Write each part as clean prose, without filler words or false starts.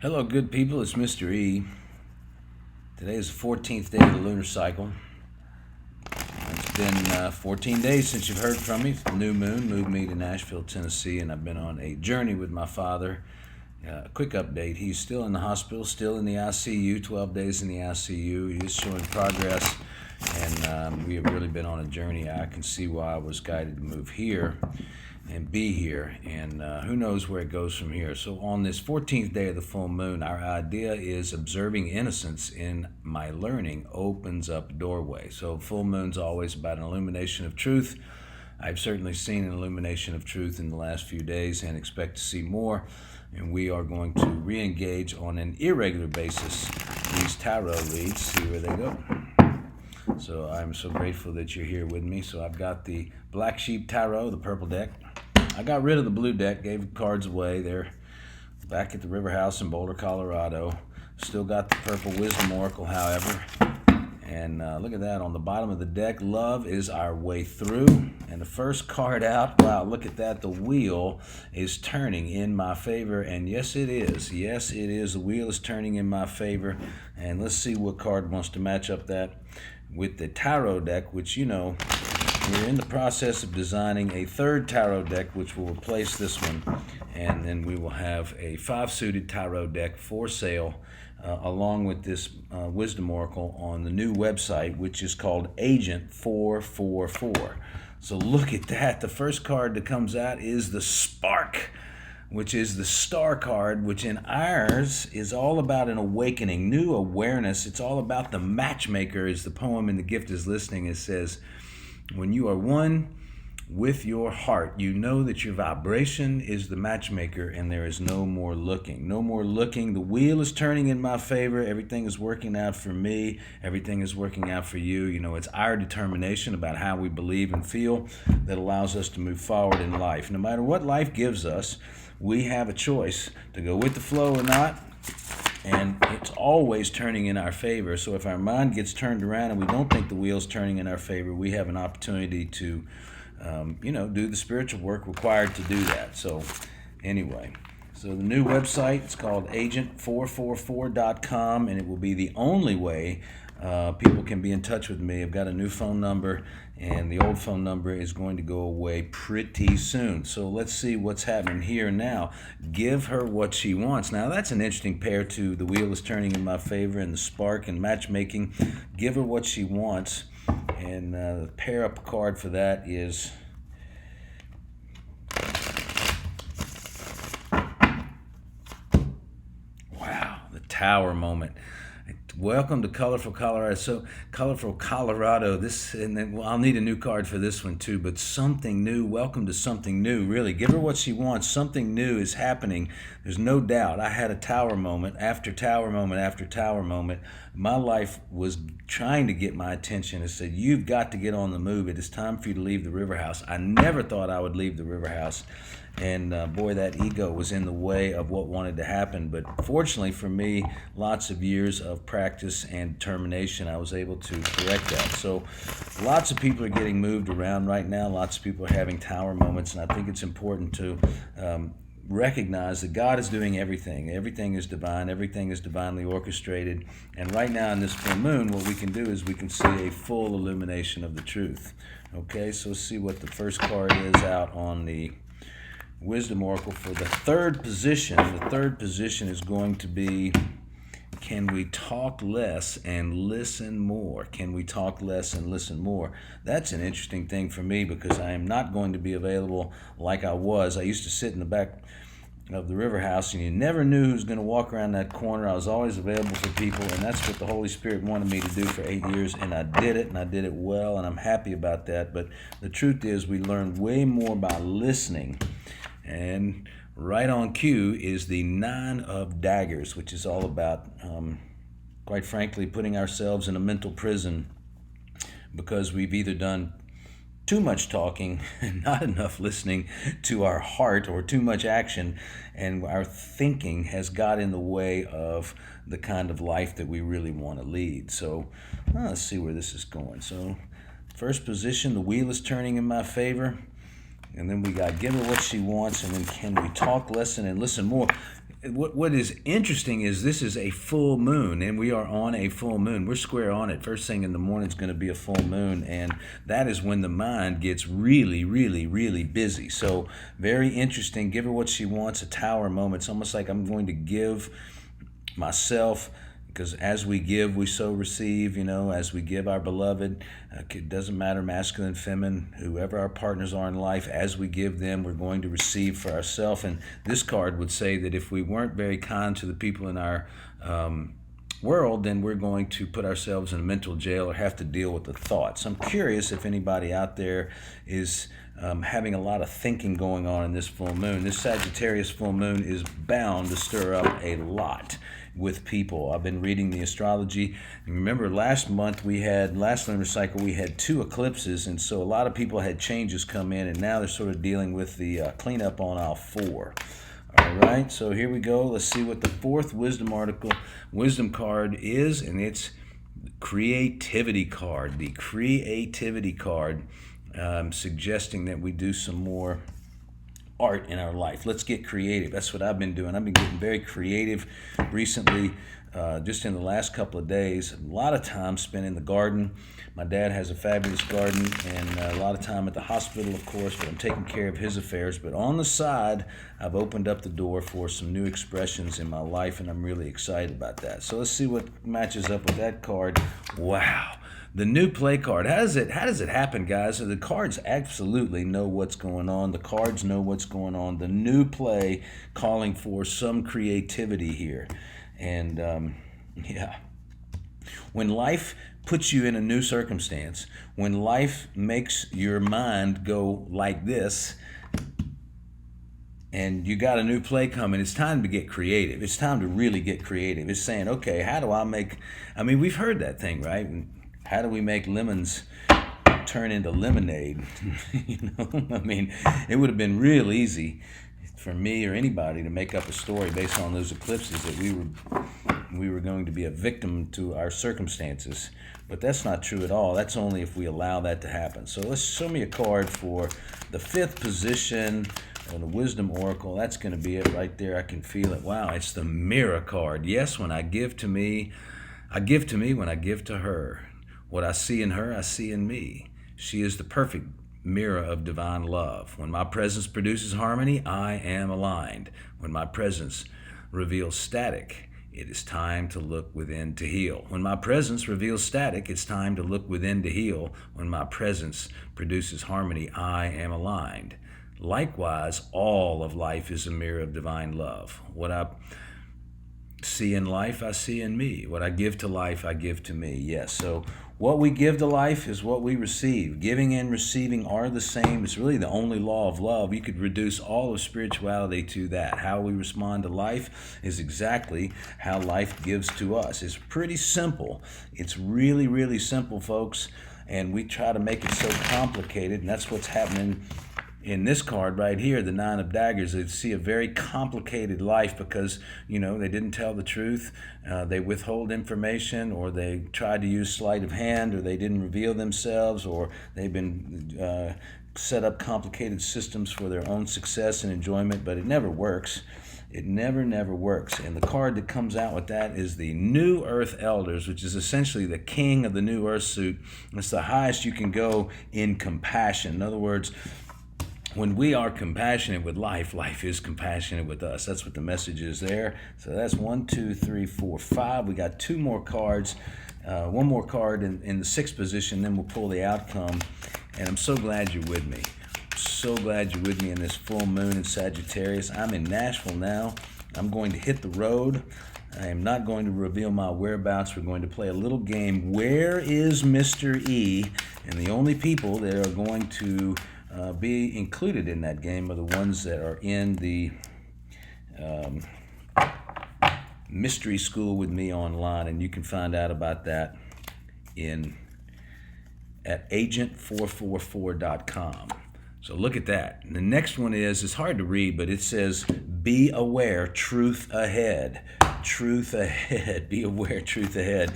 Hello, good people. It's Mr. E. Today is the 14th day of the lunar cycle. It's been 14 days since you've heard from me. The new moon moved me to Nashville, Tennessee, and I've been on a journey with my father. Quick update. He's still in the hospital, still in the ICU, 12 days in the ICU. He is showing progress, and we have really been on a journey. I can see why I was guided to move here and be here, and who knows where it goes from here. So on this 14th day of the full moon, our idea is observing innocence in my learning opens up a doorway. So full moon's always about an illumination of truth. I've certainly seen an illumination of truth in the last few days and expect to see more, and we are going to re-engage on an irregular basis these tarot reads, see where they go. So I'm so grateful that you're here with me. So I've got the Black Sheep Tarot, the purple deck. I got rid of the blue deck, gave the cards away. They're back at the River House in Boulder, Colorado. Still got the purple Wisdom Oracle, however. And look at that on the bottom of the deck. Love is our way through. And the first card out, wow, look at that. The wheel is turning in my favor. And yes, it is. Yes, it is. The wheel is turning in my favor. And let's see what card wants to match up that with the tarot deck, which, you know, we're in the process of designing a third tarot deck, which will replace this one. And then we will have a 5-suited tarot deck for sale, along with this Wisdom Oracle on the new website, which is called Agent 444. So look at that. The first card that comes out is the Spark, which is the Star card, which in ours is all about an awakening, new awareness. It's all about the matchmaker, is the poem in The Gift is Listening. It says, when you are one with your heart, you know that your vibration is the matchmaker, and there is no more looking. No more looking. The wheel is turning in my favor. Everything is working out for me. Everything is working out for you. You know, it's our determination about how we believe and feel that allows us to move forward in life. No matter what life gives us, we have a choice to go with the flow or not. And it's always turning in our favor. So if our mind gets turned around and we don't think the wheel's turning in our favor, we have an opportunity to, do the spiritual work required to do that. So anyway, so the new website, it's called agent444.com, and it will be the only way people can be in touch with me. I've got a new phone number, and the old phone number is going to go away pretty soon. So let's see what's happening here now. Give her what she wants. Now that's an interesting pair to the wheel is turning in my favor and the spark and matchmaking. Give her what she wants. And the pair up card for that is wow, the Tower moment. Welcome to Colorful Colorado. So Colorful Colorado. This, and then I'll need a new card for this one too. But something new. Welcome to something new. Really, give her what she wants. Something new is happening. There's no doubt. I had a tower moment after tower moment after tower moment. My life was trying to get my attention. It said, "You've got to get on the move. It is time for you to leave the River House." I never thought I would leave the River House. And boy, that ego was in the way of what wanted to happen. But fortunately for me, lots of years of practice and determination, I was able to correct that. So lots of people are getting moved around right now. Lots of people are having tower moments. And I think it's important to recognize that God is doing everything. Everything is divine. Everything is divinely orchestrated. And right now in this full moon, what we can do is we can see a full illumination of the truth. Okay, so let's see what the first card is out on the Wisdom Oracle for the third position. The third position is going to be, can we talk less and listen more? Can we talk less and listen more? That's an interesting thing for me because I am not going to be available like I was. I used to sit in the back of the River House, and you never knew who was going to walk around that corner. I was always available for people, and that's what the Holy Spirit wanted me to do for 8 years, and I did it, and I did it well, and I'm happy about that. But the truth is we learn way more by listening. And right on cue is the 9 of Daggers, which is all about, quite frankly, putting ourselves in a mental prison because we've either done too much talking and not enough listening to our heart, or too much action, and our thinking has got in the way of the kind of life that we really want to lead. So let's see where this is going. So first position, the wheel is turning in my favor. And then we got give her what she wants, and then can we talk, listen, and listen more. What is interesting is this is a full moon, and we are on a full moon. We're square on it. First thing in the morning is going to be a full moon, and that is when the mind gets really, really, really busy. So very interesting. Give her what she wants, a tower moment. It's almost like I'm going to give myself, because as we give, we so receive, as we give our beloved. It doesn't matter, masculine, feminine, whoever our partners are in life, as we give them, we're going to receive for ourselves. And this card would say that if we weren't very kind to the people in our world, then we're going to put ourselves in a mental jail or have to deal with the thoughts. I'm curious if anybody out there is having a lot of thinking going on in this full moon. This Sagittarius full moon is bound to stir up a lot with people. I've been reading the astrology. And remember, last lunar cycle, we had 2 eclipses, and so a lot of people had changes come in, and now they're sort of dealing with the cleanup on aisle 4. All right, so here we go. Let's see what the 4th wisdom card is, and it's creativity card. The creativity card, suggesting that we do some more art in our life. Let's get creative. That's what I've been doing. I've been getting very creative recently, just in the last couple of days. A lot of time spent in the garden. My dad has a fabulous garden, and a lot of time at the hospital, of course, but I'm taking care of his affairs. But on the side, I've opened up the door for some new expressions in my life, and I'm really excited about that. So let's see what matches up with that card. Wow. The new play card. How does it happen, guys? So the cards absolutely know what's going on. The cards know what's going on. The new play calling for some creativity here. And yeah. When life puts you in a new circumstance, when life makes your mind go like this, and you got a new play coming, it's time to get creative. It's time to really get creative. It's saying, okay, how do I make... we've heard that thing, right? How do we make lemons turn into lemonade? It would have been real easy for me or anybody to make up a story based on those eclipses that we were going to be a victim to our circumstances. But that's not true at all. That's only if we allow that to happen. So let's show me a card for the 5th position of the Wisdom Oracle. That's going to be it right there. I can feel it. Wow, it's the Mirror card. Yes, when I give to me, I give to me when I give to her. What I see in her, I see in me. She is the perfect mirror of divine love. When my presence produces harmony, I am aligned. When my presence reveals static, it is time to look within to heal. When my presence reveals static, it's time to look within to heal. When my presence produces harmony, I am aligned. Likewise, all of life is a mirror of divine love. What I see in life, I see in me. What I give to life, I give to me. Yes, so what we give to life is what we receive. Giving and receiving are the same. It's really the only law of love. You could reduce all of spirituality to that. How we respond to life is exactly how life gives to us. It's pretty simple. It's really, really simple, folks. And we try to make it so complicated, and that's what's happening in this card right here, the 9 of Daggers. They see a very complicated life because, they didn't tell the truth. They withhold information, or they tried to use sleight of hand, or they didn't reveal themselves, or they've been set up complicated systems for their own success and enjoyment, but it never works. It never works. And the card that comes out with that is the New Earth Elders, which is essentially the king of the New Earth suit. It's the highest you can go in compassion. In other words, when we are compassionate with life, life is compassionate with us. That's what the message is there. So that's 1, 2, 3, 4, 5. We got 2 more cards. One more card in the 6th position, then we'll pull the outcome. And I'm so glad you're with me. So glad you're with me in this full moon in Sagittarius. I'm in Nashville now. I'm going to hit the road. I am not going to reveal my whereabouts. We're going to play a little game. Where is MysterE? And the only people that are going to be included in that game are the ones that are in the mystery school with me online, and you can find out about that at agent444.com. So look at that. And the next one it's hard to read, but it says, be aware, truth ahead. Truth ahead. Be aware, truth ahead.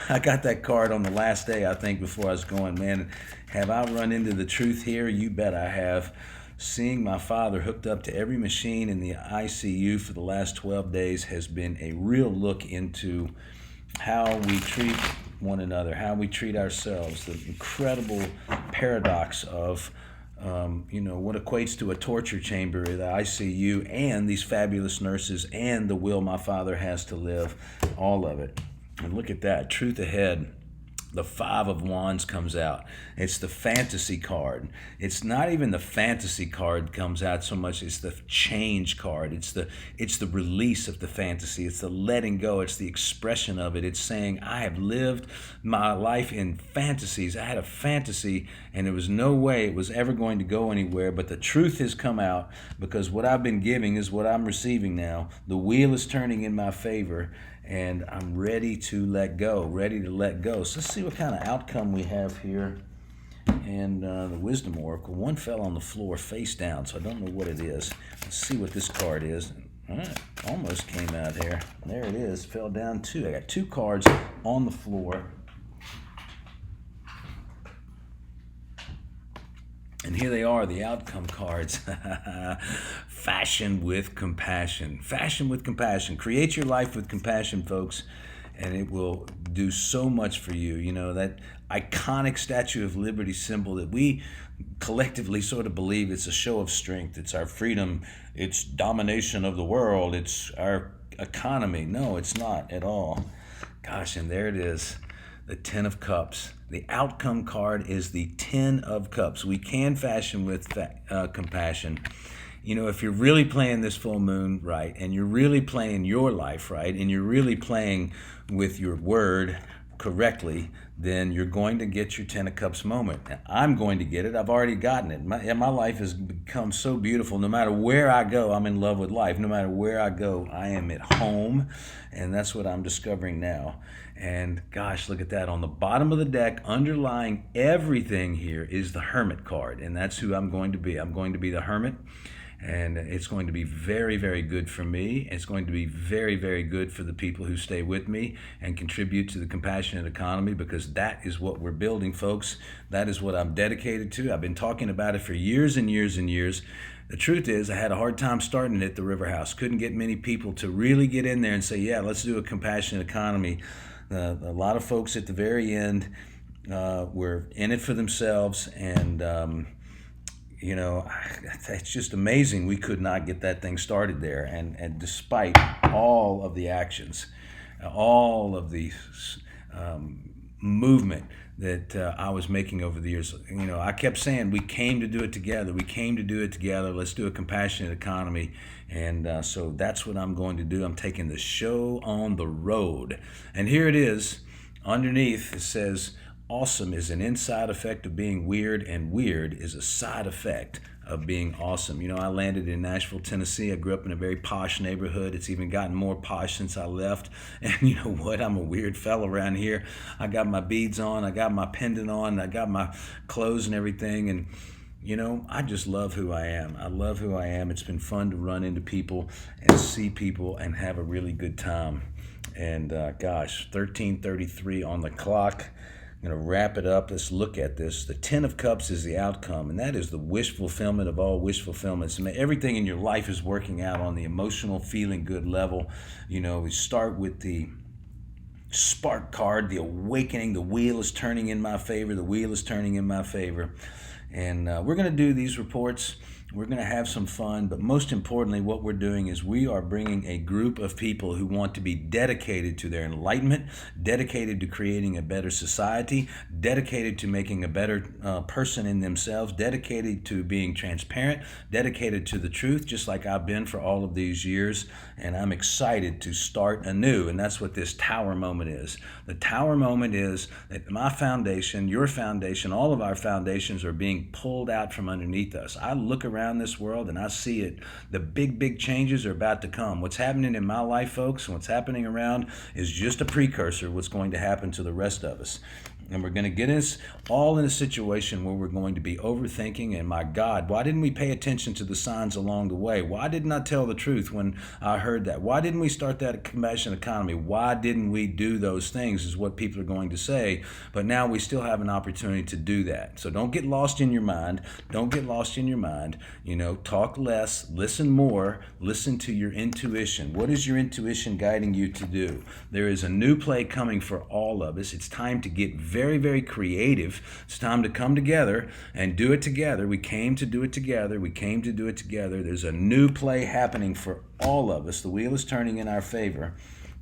I got that card on the last day, I think, before I was going, man, have I run into the truth here? You bet I have. seeing my father hooked up to every machine in the ICU for the last 12 days has been a real look into how we treat one another, how we treat ourselves, the incredible paradox of what equates to a torture chamber in the ICU and these fabulous nurses and the will my father has to live, all of it. And look at that, truth ahead. The Five of Wands comes out. It's the fantasy card. It's not even the fantasy card comes out so much. It's the change card. It's the release of the fantasy. It's the letting go. It's the expression of it. It's saying, I have lived my life in fantasies. I had a fantasy and there was no way it was ever going to go anywhere, but the truth has come out because what I've been giving is what I'm receiving now. The wheel is turning in my favor. And I'm ready to let go, So let's see what kind of outcome we have here. And the Wisdom Oracle, one fell on the floor face down, so I don't know what it is. Let's see what this card is. All right, almost came out here. There it is, fell down two. I got two cards on the floor. And here they are, the outcome cards. Fashion with compassion. Fashion with compassion. Create your life with compassion, folks, and it will do so much for you. You know, that iconic Statue of Liberty symbol that we collectively sort of believe it's a show of strength. It's our freedom. It's domination of the world. It's our economy. No, it's not at all. Gosh, and there it is. The Ten of Cups. The outcome card is the Ten of Cups. We can fashion with compassion. You know, if you're really playing this full moon right, and you're really playing your life right, and you're really playing with your word correctly, then you're going to get your Ten of Cups moment. And I'm going to get it. I've already gotten it. My life has become so beautiful. No matter where I go, I'm in love with life. No matter where I go, I am at home. And that's what I'm discovering now. And gosh, look at that. On the bottom of the deck, underlying everything here is the Hermit card. And that's who I'm going to be. I'm going to be the Hermit. And it's going to be very, very good for me. It's going to be very, very good for the people who stay with me and contribute to the compassionate economy, because that is what we're building, folks. That is what I'm dedicated to. I've been talking about it for years and years and years. The truth is, I had a hard time starting it at the River House. Couldn't get many people to really get in there and say, yeah, let's do a compassionate economy. A lot of folks at the very end were in it for themselves, and it's just amazing we could not get that thing started there. And despite all of the actions, all of the movement that I was making over the years, I kept saying we came to do it together. We came to do it together. Let's do a compassionate economy. And so that's what I'm going to do. I'm taking the show on the road. And here it is. Underneath it says, awesome is an inside effect of being weird, and weird is a side effect of being awesome. I landed in Nashville, Tennessee. I grew up in a very posh neighborhood. It's even gotten more posh since I left. And you know what? I'm a weird fellow around here. I got my beads on. I got my pendant on. I got my clothes and everything. And I just love who I am. I love who I am. It's been fun to run into people and see people and have a really good time. And 13:33 on the clock. I'm going to wrap it up. Let's look at this. The Ten of Cups is the outcome, and that is the wish fulfillment of all wish fulfillments. Everything in your life is working out on the emotional, feeling good level. We start with the Spark card, the awakening. The wheel is turning in my favor. The wheel is turning in my favor. And we're going to do these reports. We're going to have some fun, but most importantly, what we're doing is we are bringing a group of people who want to be dedicated to their enlightenment, dedicated to creating a better society, dedicated to making a better person in themselves, dedicated to being transparent, dedicated to the truth, just like I've been for all of these years. And I'm excited to start anew, and that's what this Tower moment is. The Tower moment is that my foundation, your foundation, all of our foundations are being pulled out from underneath us. I look around this world and I see it. The big changes are about to come. What's happening in my life, folks, and what's happening around is just a precursor of what's going to happen to the rest of us. And we're going to get us all in a situation where we're going to be overthinking. And my God, why didn't we pay attention to the signs along the way? Why didn't I tell the truth when I heard that? Why didn't we start that compassion economy? Why didn't we do those things is what people are going to say. But now we still have an opportunity to do that. So don't get lost in your mind. Don't get lost in your mind. Talk less, listen more, listen to your intuition. What is your intuition guiding you to do? There is a new play coming for all of us. It's time to get very, very creative. It's time to come together and do it together. We came to do it together. We came to do it together. There's a new play happening for all of us. The wheel is turning in our favor.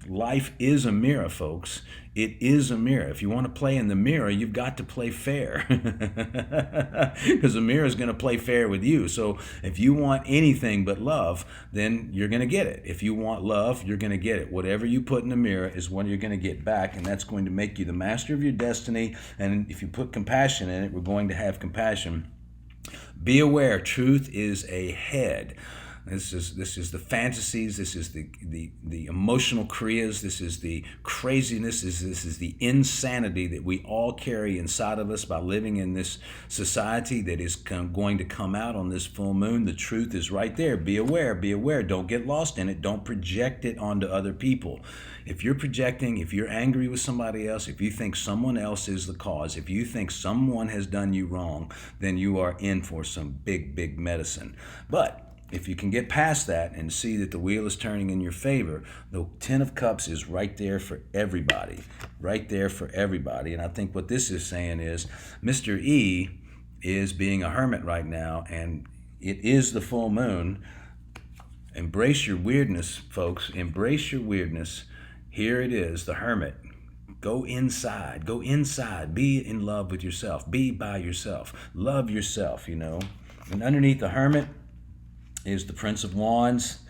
Life is a mirror, folks. It is a mirror. If you want to play in the mirror, you've got to play fair. Because the mirror is going to play fair with you. So if you want anything but love, then you're going to get it. If you want love, you're going to get it. Whatever you put in the mirror is what you're going to get back, and that's going to make you the master of your destiny. And if you put compassion in it, we're going to have compassion. Be aware, truth is ahead. This is the fantasies. This is the emotional kriyas. This is the craziness. This is the insanity that we all carry inside of us by living in this society that is going to come out on this full moon. The truth is right there. Be aware. Be aware. Don't get lost in it. Don't project it onto other people. If you're projecting, if you're angry with somebody else, if you think someone else is the cause, if you think someone has done you wrong, then you are in for some big, big medicine. But if you can get past that and see that the wheel is turning in your favor, the 10 of Cups is right there for everybody. Right there for everybody. And I think what this is saying is Mr. E is being a hermit right now, and it is the full moon. Embrace your weirdness, folks. Embrace your weirdness. Here it is, the hermit. Go inside. Go inside. Be in love with yourself. Be by yourself. Love yourself, And underneath the hermit is the Prince of Wands,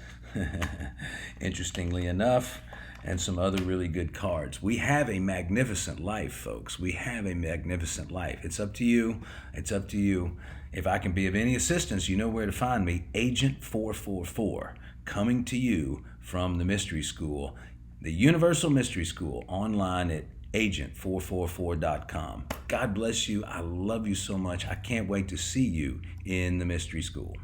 interestingly enough, and some other really good cards. We have a magnificent life, folks. We have a magnificent life. It's up to you. It's up to you. If I can be of any assistance, you know where to find me. Agent 444, coming to you from the Mystery School, the Universal Mystery School, online at agent444.com. God bless you. I love you so much. I can't wait to see you in the Mystery School.